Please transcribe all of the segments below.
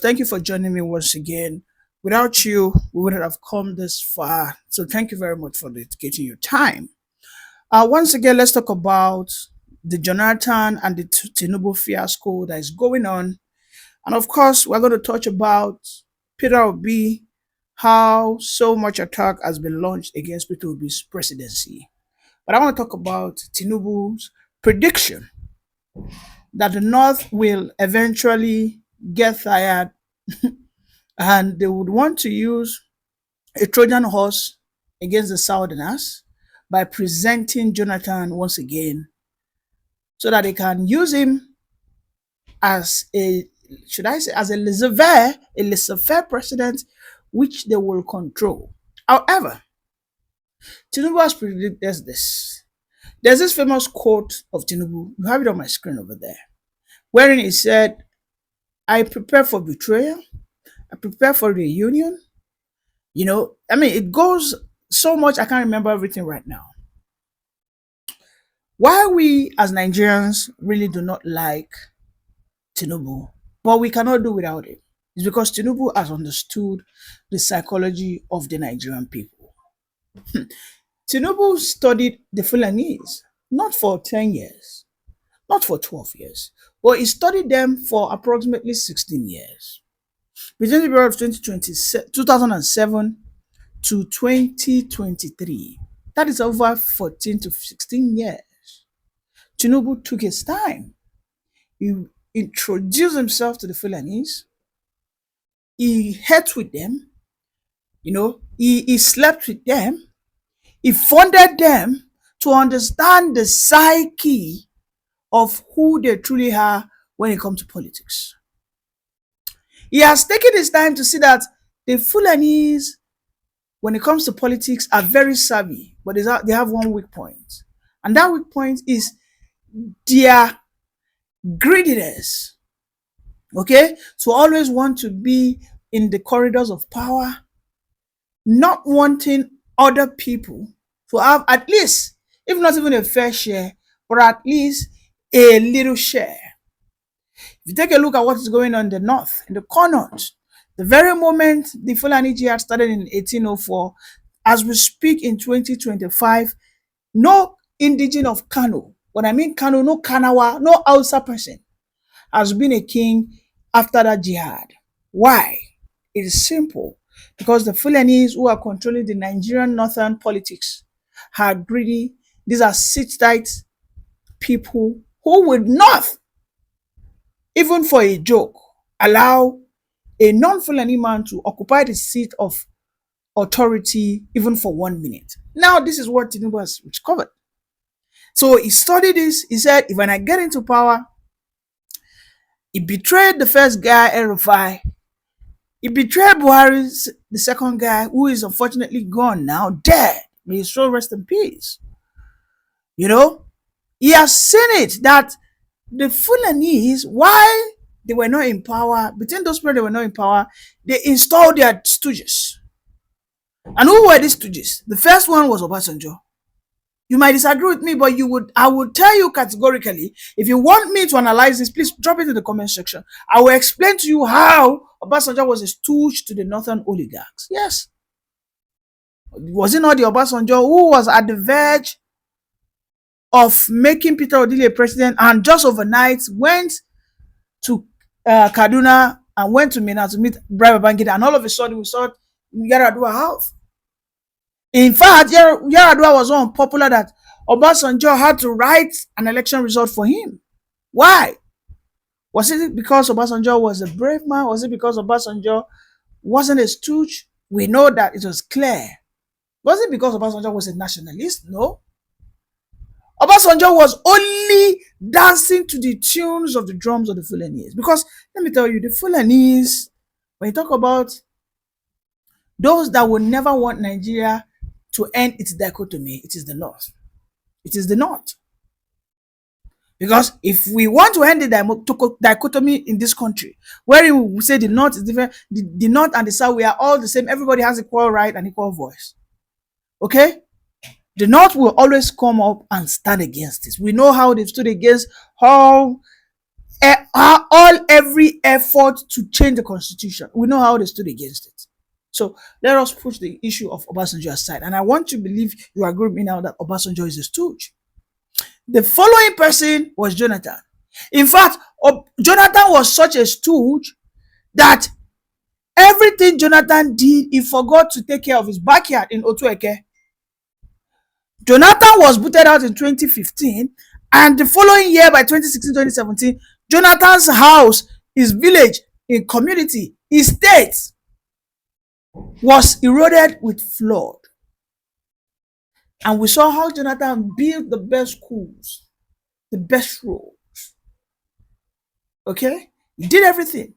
Thank you for joining me once again. Without you, we wouldn't have come this far. So thank you very much for dedicating your time. Once again, let's talk about the Jonathan and the Tinubu fiasco that is going on. And of course, we're going to touch about Peter Obi, how so much attack has been launched against Peter Obi's presidency. But I want to talk about Tinubu's prediction that the North will eventually get tired and they would want to use a Trojan horse against the Southerners by presenting Jonathan once again so that they can use him as a, should I say, as a laissez-faire president, which they will control. However, Tinubu has predicted this. There's this famous quote of Tinubu, you have it on my screen over there, wherein he said, I prepare for betrayal, I prepare for reunion. It goes so much, I can't remember everything right now. Why we as Nigerians really do not like Tinubu, but we cannot do without it, is because Tinubu has understood the psychology of the Nigerian people. Tinubu studied the Fulanese, not for 10 years, not for 12 years, but he studied them for approximately 16 years. Between the period of 2007 to 2023, that is over 14 to 16 years. Tinubu took his time. He introduced himself to the Fulanese. He ate with them. He slept with them. He funded them to understand the psyche of who they truly are when it comes to politics. He has taken his time to see that the Fulanese, when it comes to politics, are very savvy, but they have one weak point. And that weak point is their greediness. Okay? So always want to be in the corridors of power, not wanting other people to have at least, if not even a fair share, but at least a little share. If you take a look at what is going on in the north, in the Connaught, the very moment the Fulani Jihad started in 1804, as we speak in 2025, no indigene of Kano, when I mean Kano, no Kanawa, no Hausa person has been a king after that jihad. Why? It is simple. Because the Fulanese who are controlling the Nigerian northern politics are greedy. These are sit-tight people who would not, even for a joke, allow a non-Fulani man to occupy the seat of authority even for 1 minute. Now, this is what Tinubu has discovered. So he studied this. He said, if when I get into power, he betrayed the first guy, Erufai. He betrayed Buhari, the second guy, who is unfortunately gone now, dead. May his soul rest in peace. He has seen it that the Fulanese, while they were not in power, between those people they were not in power, they installed their stooges. And who were these stooges? The first one was Obasanjo. You might disagree with me, but I would tell you categorically, if you want me to analyze this, please drop it in the comment section. I will explain to you how Obasanjo was a stooge to the northern oligarchs. Yes. Was it not the Obasanjo who was at the verge of making Peter Odili president and just overnight went to Kaduna and went to Mina to meet Brian Babangida, and all of a sudden we saw Yaradua out. In fact, Yaradua was so unpopular that Obasanjo had to write an election result for him. Why? Was it because Obasanjo was a brave man? Was it because Obasanjo wasn't a stooge? We know that it was clear. Was it because Obasanjo was a nationalist? No. Obasanjo was only dancing to the tunes of the drums of the Fulanese. Because, let me tell you, the Fulanese, when you talk about those that will never want Nigeria to end its dichotomy, it is the North. It is the North. Because if we want to end the dichotomy in this country, where we say the North is different, the North and the South, we are all the same, everybody has equal right and equal voice. Okay? The North will always come up and stand against this. We know how they've stood against all every effort to change the constitution. We know how they stood against it. So let us push the issue of Obasanjo aside. And I want to believe you agree with me now that Obasanjo is a stooge. The following person was Jonathan. In fact, Jonathan was such a stooge that everything Jonathan did, he forgot to take care of his backyard in Otueke. Jonathan was booted out in 2015, and the following year, by 2016-2017, Jonathan's house, his village, his community, his state was eroded with flood. And we saw how Jonathan built the best schools, the best roads. Okay? He did everything.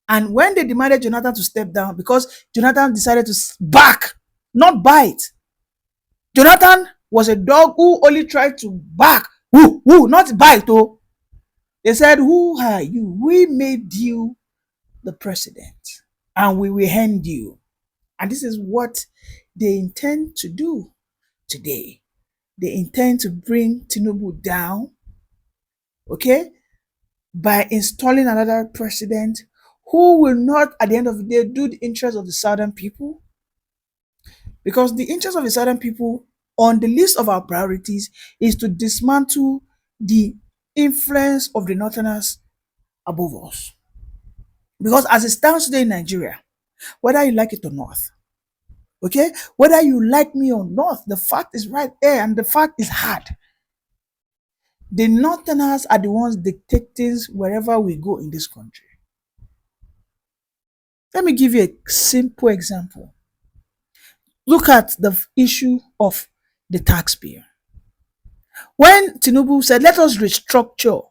And when they demanded Jonathan to step down, because Jonathan decided to back, not bite. Jonathan was a dog who only tried to bark, not bite. Oh. They said, who are you? We made you the president, and we will hand you. And this is what they intend to do today. They intend to bring Tinubu down, okay, by installing another president who will not, at the end of the day, do the interests of the southern people. Because the interest of the southern people on the list of our priorities is to dismantle the influence of the northerners above us. Because as it stands today in Nigeria, whether you like it or not, okay, whether you like me or not, the fact is right there, and the fact is hard. The northerners are the ones dictating wherever we go in this country. Let me give you a simple example. Look at the issue of the tax bill. When Tinubu said, let us restructure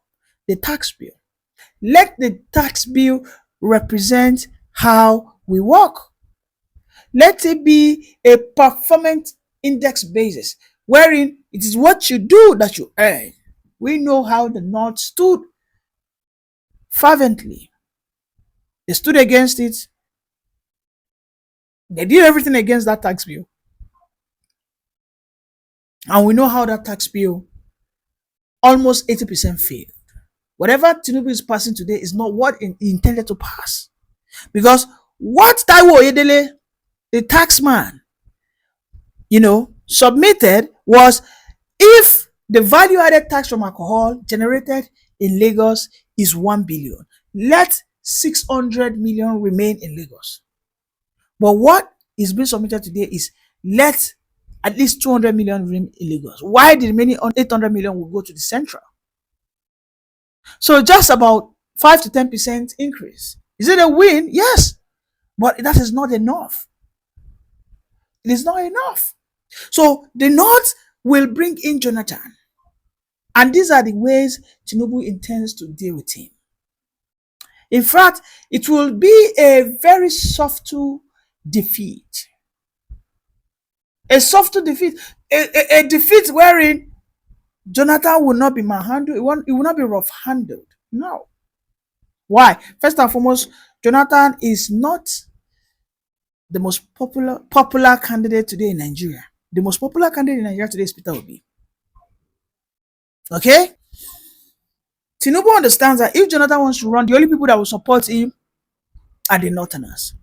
the tax bill, let the tax bill represent how we work. Let it be a performance index basis, wherein it is what you do that you earn. We know how the North stood fervently. They stood against it. They did everything against that tax bill. And we know how that tax bill almost 80% failed. Whatever Tinubu is passing today is not what he intended to pass. Because what Taiwo Oyedele, the tax man, submitted was, if the value-added tax from alcohol generated in Lagos is 1 billion, let 600 million remain in Lagos. But what is being submitted today is, let at least 200 million remain in Lagos. Why the remaining 800 million will go to the central? So just about 5 to 10% increase. Is it a win? Yes. But that is not enough. It is not enough. So the North will bring in Jonathan. And these are the ways Tinubu intends to deal with him. In fact, it will be a very subtle defeat. A subtle defeat. A defeat wherein Jonathan will not be manhandled. It will not be rough-handled. No. Why? First and foremost, Jonathan is not the most popular candidate today in Nigeria. The most popular candidate in Nigeria today is Peter Obi. Okay? Tinubu understands that if Jonathan wants to run, the only people that will support him are the Northerners.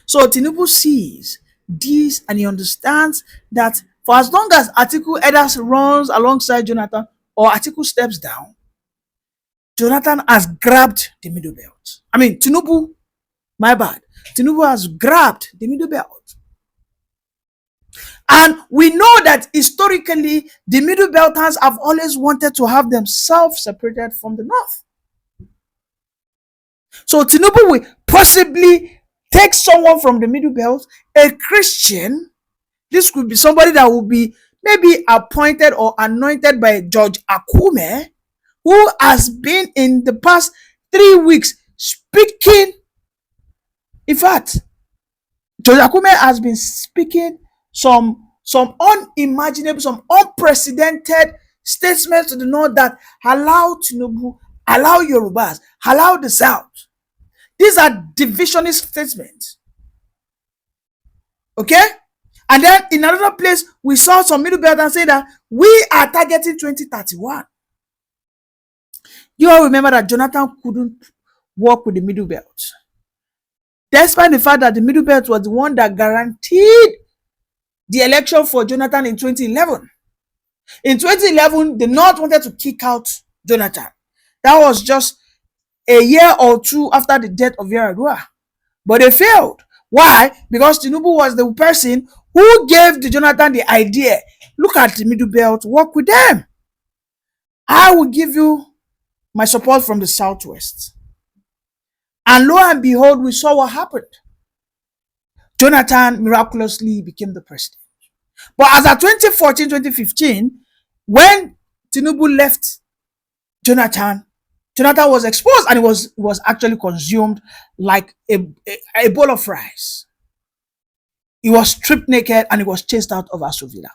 So Tinubu sees this, and he understands that for as long as Atiku either runs alongside Jonathan or Atiku steps down, Jonathan has grabbed the Middlebelt. Tinubu, my bad. Tinubu has grabbed the Middlebelt. And we know that historically, the Middlebelters have always wanted to have themselves separated from the North. So Tinubu will possibly take someone from the Middlebelt, a Christian. This could be somebody that will be maybe appointed or anointed by George Akume, who has been in the past 3 weeks speaking. In fact, George Akume has been speaking some unimaginable, some unprecedented statements to the North that allow Tinubu, allow Yorubas, allow the South. These are divisionist statements. Okay? And then in another place, we saw some Middlebelt say that we are targeting 2031. You all remember that Jonathan couldn't work with the Middle Belt, despite the fact that the Middle Belt was the one that guaranteed the election for Jonathan in 2011. In 2011, the North wanted to kick out Jonathan. That was just a year or two after the death of Yar'Adua. But they failed. Why? Because Tinubu was the person who gave the Jonathan the idea. Look at the Middle Belt, work with them. I will give you my support from the Southwest. And lo and behold, we saw what happened. Jonathan miraculously became the president. But as of 2014, 2015, when Tinubu left Jonathan was exposed and it was actually consumed like a bowl of rice. He was stripped naked and he was chased out of Aso Villa.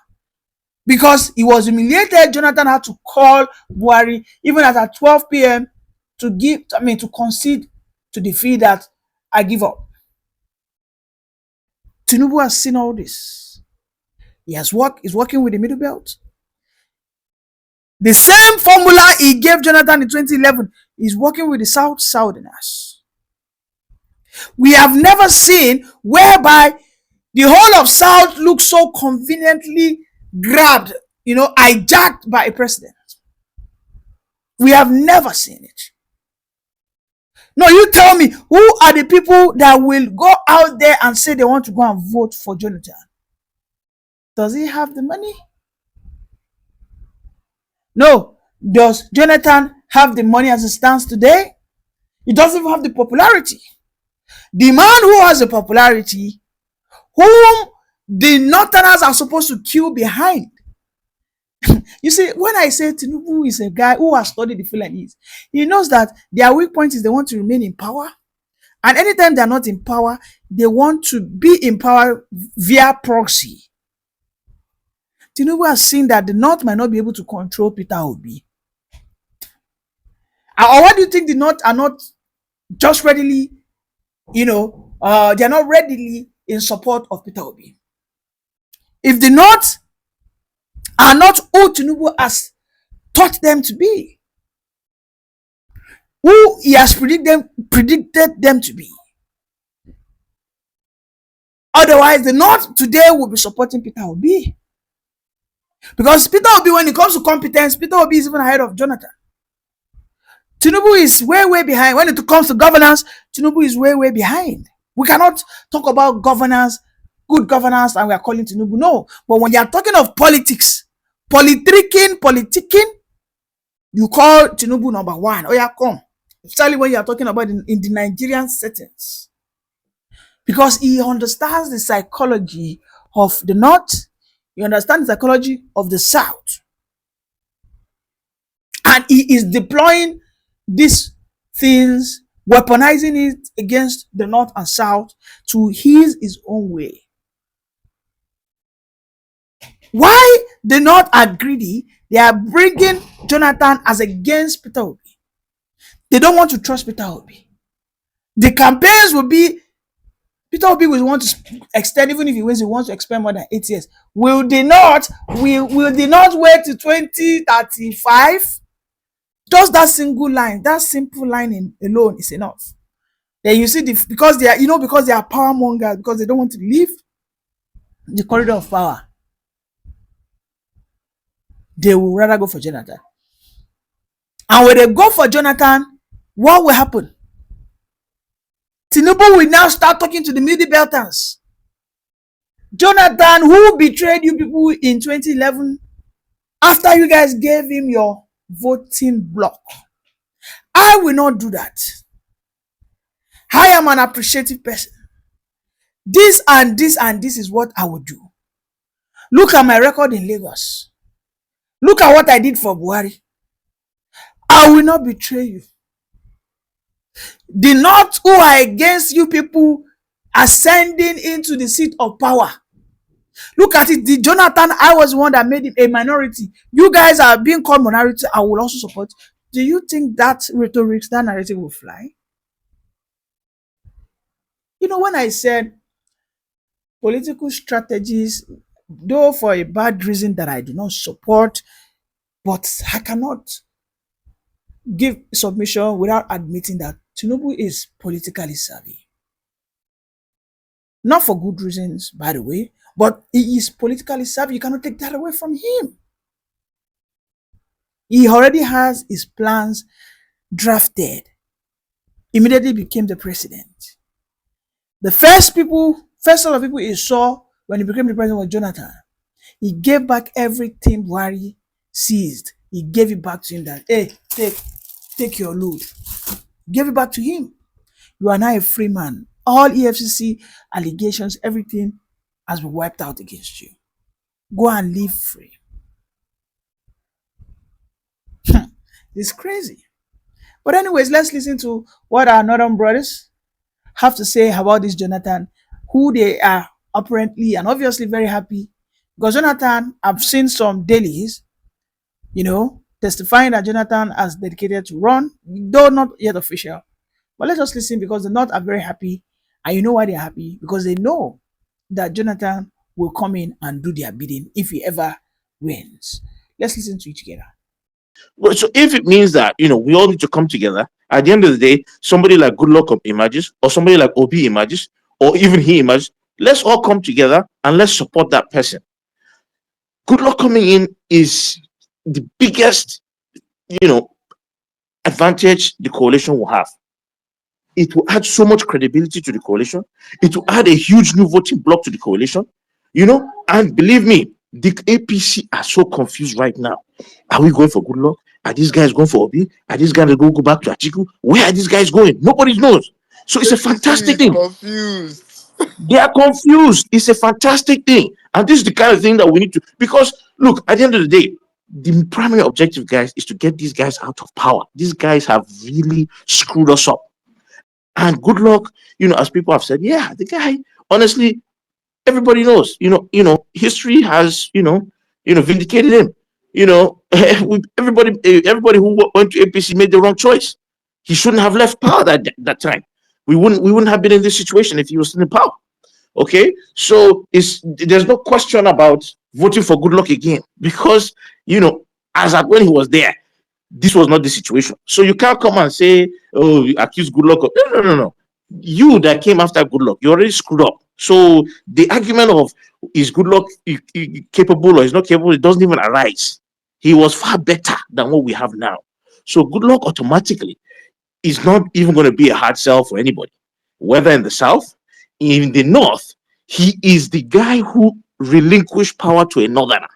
Because he was humiliated, Jonathan had to call Buhari even at 12 p.m. to concede to defeat that I give up. Tinubu has seen all this. He's working with the Middle Belt. The same formula he gave Jonathan in 2011 is working with the Southerners. We have never seen whereby the whole of South looks so conveniently grabbed, hijacked by a president. We have never seen it. No, you tell me, who are the people that will go out there and say they want to go and vote for Jonathan? Does he have the money? No. Does Jonathan have the money as it stands today? He doesn't even have the popularity. The man who has the popularity, whom the Northerners are supposed to queue behind. You see, when I say Tinubu is a guy who has studied the Fulanese, he knows that their weak point is they want to remain in power. And anytime they're not in power, they want to be in power via proxy. Tinubu has seen that the North might not be able to control Peter Obi. Or why do you think the North are not just readily, they're not readily in support of Peter Obi? If the North are not who Tinubu has taught them to be, who he has predicted them to be. Otherwise, the North today will be supporting Peter Obi. Because Peter Obi, when it comes to competence, Peter Obi is even ahead of Jonathan. Tinubu is way, way behind. When it comes to governance, Tinubu is way, way behind. We cannot talk about governance, good governance, and we are calling Tinubu. No. But when you are talking of politics, politicking, you call Tinubu number one. Oh yeah, come. Especially when you are talking about in the Nigerian settings. Because he understands the psychology of the North. He understands the psychology of the South. And he is deploying these things, weaponizing it against the North and South to his own way. Why the North are greedy? They are bringing Jonathan as against Peter Obi. They don't want to trust Peter Obi. The campaigns will be, Peter Obi will want to extend, even if he wins, he wants to expend more than 8 years. Will they not wait to 2035? Just that single line, that simple line alone is enough. Then you see because they are power mongers, because they don't want to leave the corridor of power. They will rather go for Jonathan. And when they go for Jonathan, what will happen? Tinubu will now start talking to the Middlebelters. Jonathan, who betrayed you people in 2011 after you guys gave him your voting block. I will not do that. I am an appreciative person. This and this and this is what I will do. Look at my record in Lagos. Look at what I did for Buhari. I will not betray you. The North who are against you people ascending into the seat of power. Look at it. The Jonathan, I was the one that made it a minority. You guys are being called minority. I will also support. Do you think that rhetoric, that narrative will fly? When I said political strategies, though for a bad reason that I do not support, but I cannot give submission without admitting that Tinubu is politically savvy. Not for good reasons, by the way, but he is politically savvy. You cannot take that away from him. He already has his plans drafted. Immediately became the president. The first set of people he saw when he became the president was Jonathan. He gave back everything Buhari seized. He gave it back to him that, hey, take your load. Gave it back to him. You are now a free man. All EFCC allegations, everything has been wiped out against you. Go and live free. It's crazy. But anyways, let's listen to what our northern brothers have to say about this Jonathan, who they are apparently and obviously very happy. Because Jonathan, I've seen some dailies, testifying that Jonathan has dedicated to run, though not yet official. But let's just listen because the North are very happy. And you know why they're happy? Because they know that Jonathan will come in and do their bidding if he ever wins. Let's listen to it together. Well, so if it means that we all need to come together, at the end of the day, somebody like Goodluck emerges, or somebody like Obi emerges, or even he emerges, let's all come together and let's support that person. Goodluck coming in is the biggest, advantage the coalition will have. It will add so much credibility to the coalition. It will add a huge new voting bloc to the coalition, and believe me, the APC are so confused right now. Are we going for Goodluck? Are these guys going for Obi? Are these guys going to go back to Atiku? Where are these guys going? Nobody knows. So it's a fantastic thing. Confused. They are confused. It's a fantastic thing. And this is the kind of thing that we need to, because look, at the end of the day, the primary objective, guys, is to get these guys out of power. These guys have really screwed us up. And Goodluck, as people have said, yeah, the guy, honestly, everybody knows, history has, vindicated him. Everybody who went to APC made the wrong choice. He shouldn't have left power that time. We wouldn't have been in this situation if he was still in power. Okay, so there's no question about voting for Goodluck again, because as at when he was there, this was not the situation. So you can't come and say, oh, you accuse Goodluck. No. You that came after Goodluck, you already screwed up. So the argument of is Goodluck capable or is not capable, it doesn't even arise. He was far better than what we have now. So Goodluck automatically is not even going to be a hard sell for anybody, whether in the South, in the North. He is the guy who relinquished power to a Northerner.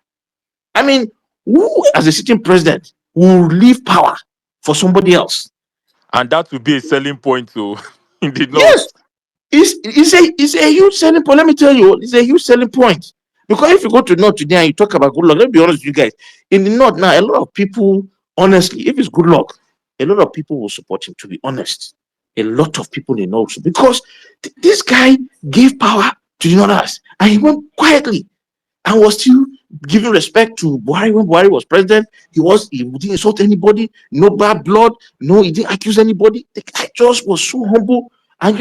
I mean, who as a sitting president will leave power for somebody else? And that would be a selling point in the North. Yes, it's a huge selling point. Let me tell you, it's a huge selling point. Because if you go to North today and you talk about Goodluck, let's be honest with you guys, in the North now, a lot of people, honestly, if it's Goodluck, a lot of people will support him, to be honest. A lot of people in the North, because this guy gave power to the Northerners and he went quietly and was still giving respect to Buhari when Buhari was president. He didn't insult anybody, no bad blood, no, he didn't accuse anybody. The guy just was so humble. And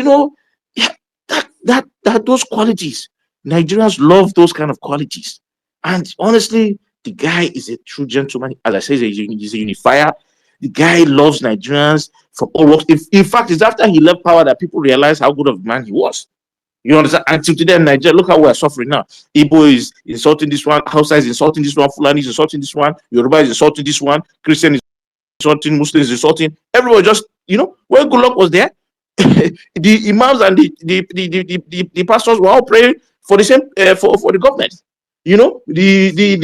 those qualities, Nigerians love those kind of qualities. And honestly, the guy is a true gentleman. As I say, he's a unifier. The guy loves Nigerians from all walks. In fact, it's after he left power that people realized how good of a man he was. You understand? Until today in Nigeria, look how we're suffering now. Igbo is insulting this one, Hausa is insulting this one, Fulani is insulting this one, Yoruba is insulting this one, Christian is insulting, Muslim is insulting. Everyone just, when Goodluck was there, the imams and the pastors were all praying for the same for the government. The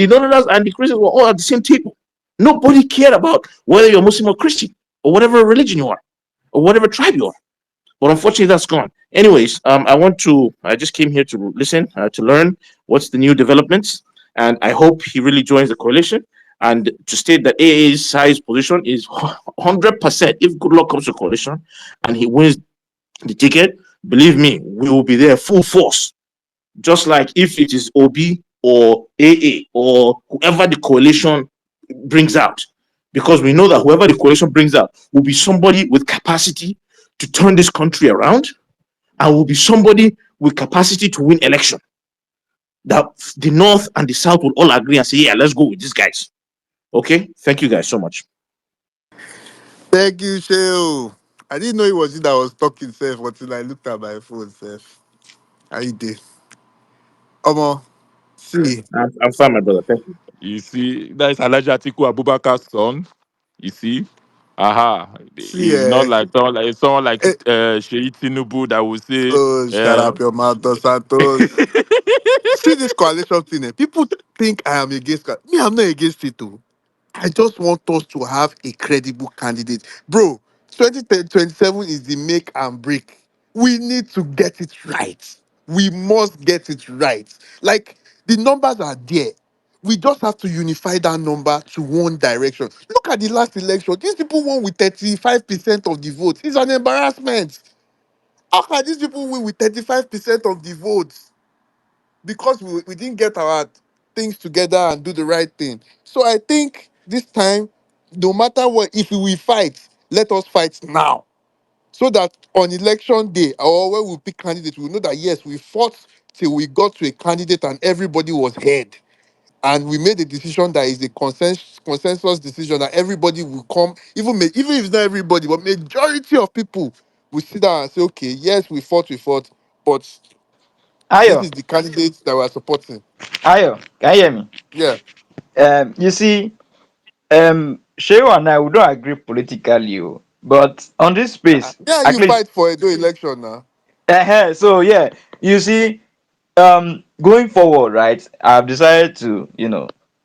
Northerners and the Christians were all at the same table. Nobody cared about whether you're Muslim or Christian or whatever religion you are or whatever tribe you are. But unfortunately, that's gone. Anyways, I just came here to listen, to learn what's the new developments, and I hope he really joins the coalition. And to state that AA's size position is 100%. If Goodluck comes to coalition and he wins the ticket, believe me, we will be there full force. Just like if it is OB or AA or whoever the coalition brings out, because we know that whoever the coalition brings out will be somebody with capacity to turn this country around and will be somebody with capacity to win election. That the North and the South will all agree and say, yeah, let's go with these guys. Okay, thank you guys so much. Thank you, Sheo. I didn't know it was you that was talking, Seth, until I looked at my phone, Seth. How you did? Omo, see, I'm fine, my brother. Thank you. You see, that is Elijah Atiku Abubakar's son. You see, aha, see, he's not like someone like eh, Sheyi Tinubu that will say, oh, shut uh, up your mouth, Dos Santos. See this coalition thing, eh? People think I am against me, I'm not against it too. I just want us to have a credible candidate. Bro, 2027 is the make and break. We need to get it right. We must get it right. Like, the numbers are there. We just have to unify that number to one direction. Look at the last election. These people won with 35% of the votes. It's an embarrassment. How can these people win with 35% of the votes? Because we didn't get our things together and do the right thing. So I think this time, no matter what, if we fight, let us fight now. So that on election day or when we pick candidates, we know that yes, we fought till we got to a candidate and everybody was heard. And we made a decision that is a consensus decision that everybody will come, even if it's not everybody, but majority of people will sit down and say, okay, yes, we fought, but this Ayo, is the candidate that we're supporting. Ayo, can you hear me? Yeah. You see, Sheo and I we don't agree politically, oh, but on this space, Yeah, at you least, fight for a do election now. so yeah, you see, going forward, right? I've decided to,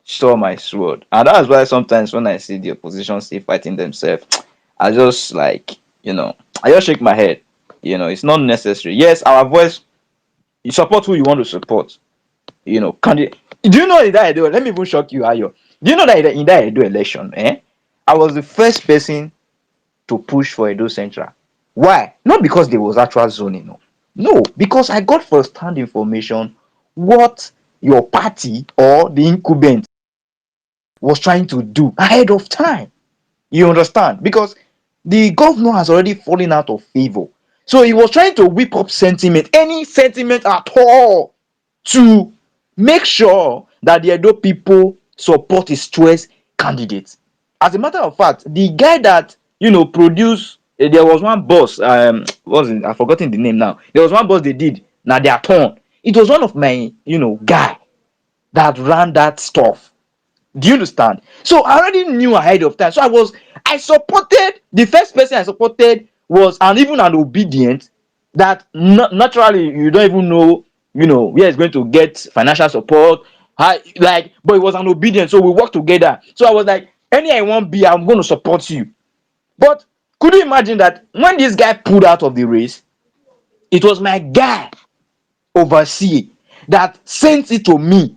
show my sword, and that's why sometimes when I see the opposition still fighting themselves, I just like, I just shake my head. It's not necessary. Yes, our voice. You support who you want to support. Candidate. Do you know in that Edo? Let me even shock you, Ayo. Do you know that in that Edo election, I was the first person to push for Edo Central. Why? Not because there was actual zoning, no. No, because I got first-hand information what your party or the incumbent was trying to do ahead of time. You understand? Because the governor has already fallen out of favor. So he was trying to whip up sentiment, any sentiment at all, to make sure that the Edo people support his choice candidates. As a matter of fact, the guy that produced, there was one boss, what was it? I've forgotten the name now. There was one boss they did, now their turn. It was one of my, guy that ran that stuff. Do you understand? So I already knew ahead of time. So I supported the first person I supported was and even an obedient that naturally you don't even know, where it's going to get financial support. But it was an obedient, so we work together. So I was like, any I want be, I'm going to support you. But could you imagine that when this guy pulled out of the race, it was my guy overseer that sent it to me.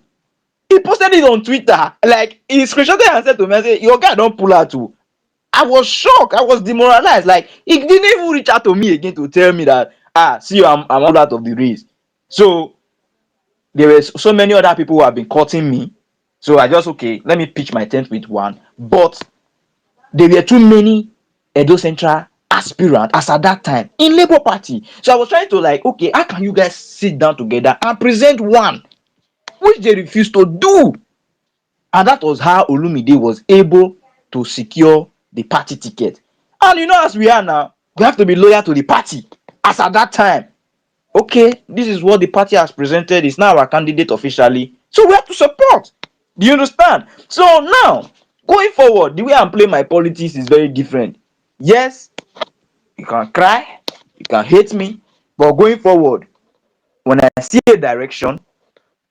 He posted it on Twitter. Like he screenshotted and said to me, I said, your guy don't pull out too. I was shocked. I was demoralized. Like he didn't even reach out to me again to tell me that see you, I'm out of the race. So there were so many other people who have been cutting me. So I just okay, let me pitch my tent with one. But there were too many Edo Central aspirants as at that time in Labour Party. So I was trying to like, okay, how can you guys sit down together and present one, which they refused to do. And that was how Olumide was able to secure the party ticket. And as we are now, we have to be loyal to the party. As at that time, okay, this is what the party has presented. It's now our candidate officially. So we have to support. Do you understand? So now, going forward, the way I'm playing my politics is very different. Yes, you can cry, you can hate me, but going forward, when I see a direction,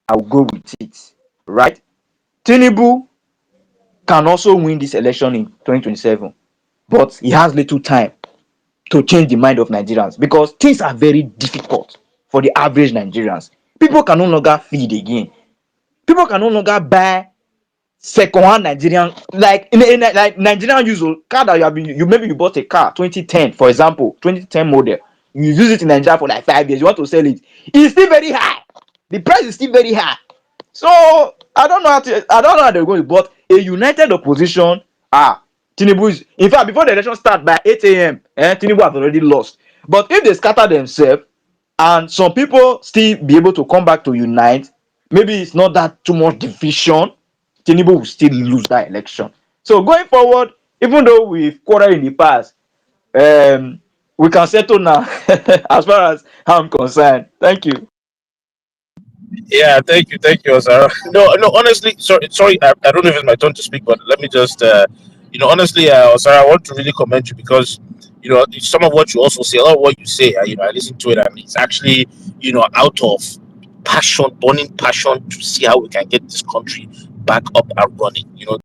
I'll go with it. Right? Tinubu can also win this election in 2027, but he has little time to change the mind of Nigerians because things are very difficult for the average Nigerians. People can no longer feed again. People can no longer buy second-hand Nigerian, like like Nigerian usual car that you maybe you bought a car 2010, for example, 2010 model. You use it in Nigeria for like 5 years. You want to sell it. It's still very high. The price is still very high. So I don't know how they're going to, but a united opposition, Tinubu is in fact before the election start by 8 a.m. Tinubu has already lost. But if they scatter themselves and some people still be able to come back to unite, maybe it's not that too much division, Tinubu will still lose that election. So going forward, Even though we've quarreled in the past, we can settle now. As far as I'm concerned. Thank you. Yeah, thank you, Osara. No, no, honestly, sorry, I don't know if it's my turn to speak, but let me just, honestly, Osara, I want to really commend you because, some of what you also say, a lot of what you say, I listen to it and it's actually, out of passion, burning passion to see how we can get this country back up and running.